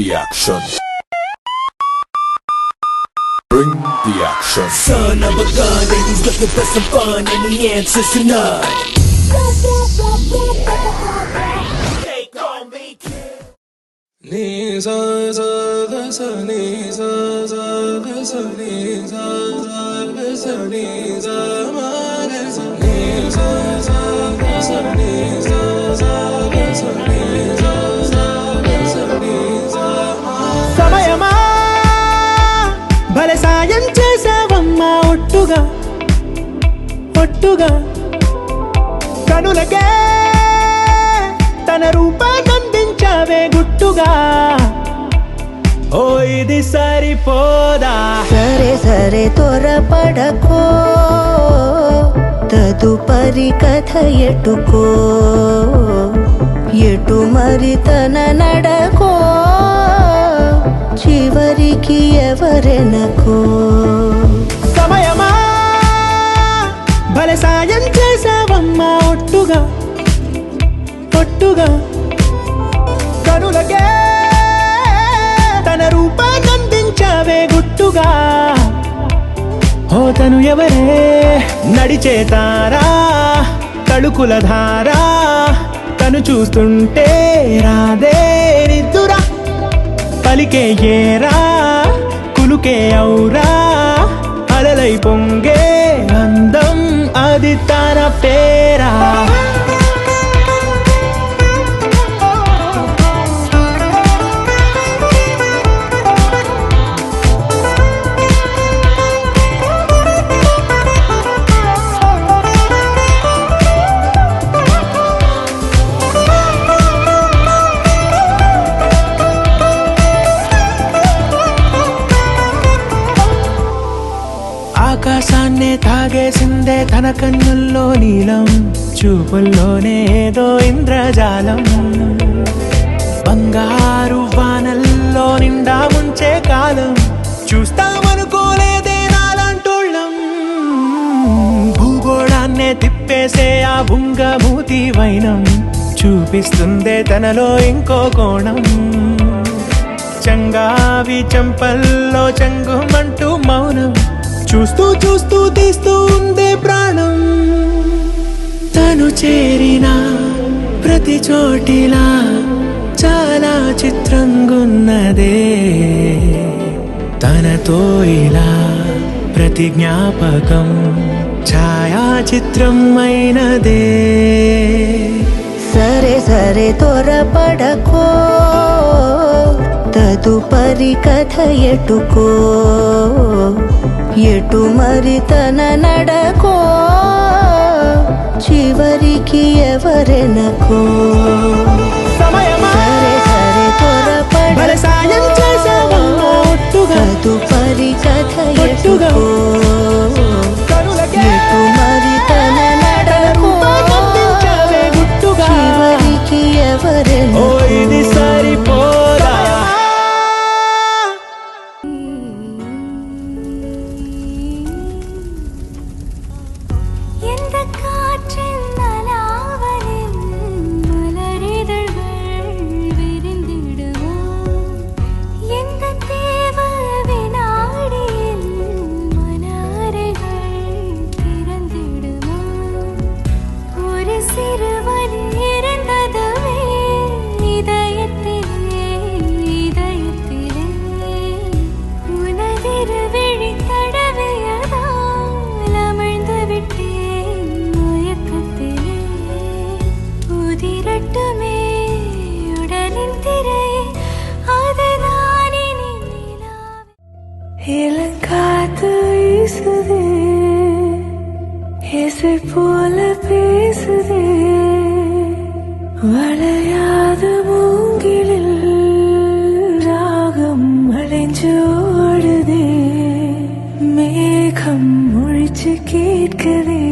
the action. Bring the action. Son of a gun and he's looking for some fun and the answer's to none. Take on me, kid. Ni sa sa ga sa ni sa sa ga sa ni sa sa ga sa ni sa ma ga sa ni sa sa ga sa ni sa sa ga sa ni sa sa ga sa ni sa ma. సమయమా భలే సాయం చేసావమ్మా ఒట్టుగా ఒట్టుగా కనులకే తన రూపాన్నందించావే గుట్టుగా ఓ ఇది సరిపోదా సరే సరే త్వరపడకో తదుపరి కథ ఎటుకో ఎటు మరి తన నడకో చివరికి ఎవరెనకో సమయమా భలే సాయం చేసావమ్మా ఒట్టుగా ఒట్టుగా కనులకే తన రూపాన్నందించావే గుట్టుగా ఓ తను ఎవరే నడిచే తారా తడుకుల ధారా తను చూస్తుంటే రాదే నిద్దురా పలికే ఏరా కులుకే ఔరా అలలై పొంగే అందం అది తన పేరా ఆకాశాన్నే తాగేసిందే తన కన్నుల్లో నీలం చూపుల్లోనే ఏదో ఇంద్రజాలం బంగారు వానల్లో నిండా ముంచే కాలం చూస్తామనుకోలేదే నాలాంటోళ్ళం భూగోళాన్నే తిప్పేసే ఆ బుంగమూతి వైనం చూపిస్తుందే తనలో ఇంకో కోణం చంగావి చంపల్లో చంగుమంటూ మౌనం చూస్తూ చూస్తూ తీస్తూ ఉందే ప్రాణం తను చేరిన ప్రతి చోటిలా చాలా చిత్రంగున్నదే తనతో ఇలా ప్రతి జ్ఞాపకం ఛాయాచిత్రం అయినదే సరే సరే త్వరపడకో తదుపరి కథ ఎటుకో ఎటు మరి తన నడకో చివరికి ఎవరెనకో సమయమా సరే సరే భలే సాయం చేసావమ్మా ఒట్టుగా తదుపరి కథ ఒట్టుగా ఎటుకో కనులకే ఎటు మరి తన నడకో రూపాన్నందించావే గుట్టుగా చివరికి ఓ ఎవరెనకో ఇది సరిపోదా எந்த காற்றின் அலாவலில் மலரிதழ்கள் விரிந்திடுமோ எந்த தேவ வினாடியில் மன அறைகள் திறந்திடுமோ ஒரு சிறு வலி இருந்ததுவே இதயத்திலே இதயத்திலே உனதிரு விழி தடவியதால் அமிழ்ந்து விட்டேன் மயக்கத்திலே உதிரட்டுமே உடலின் திரையே அதுதான் இனி நிலாவே இளங்காத்து வீசுதே இசை போல பேசுதே வளையாத மூங்கிலில் ராகம் அலைஞ்சு ஓடுதே மேகம் முழிச்சு கேட்குதே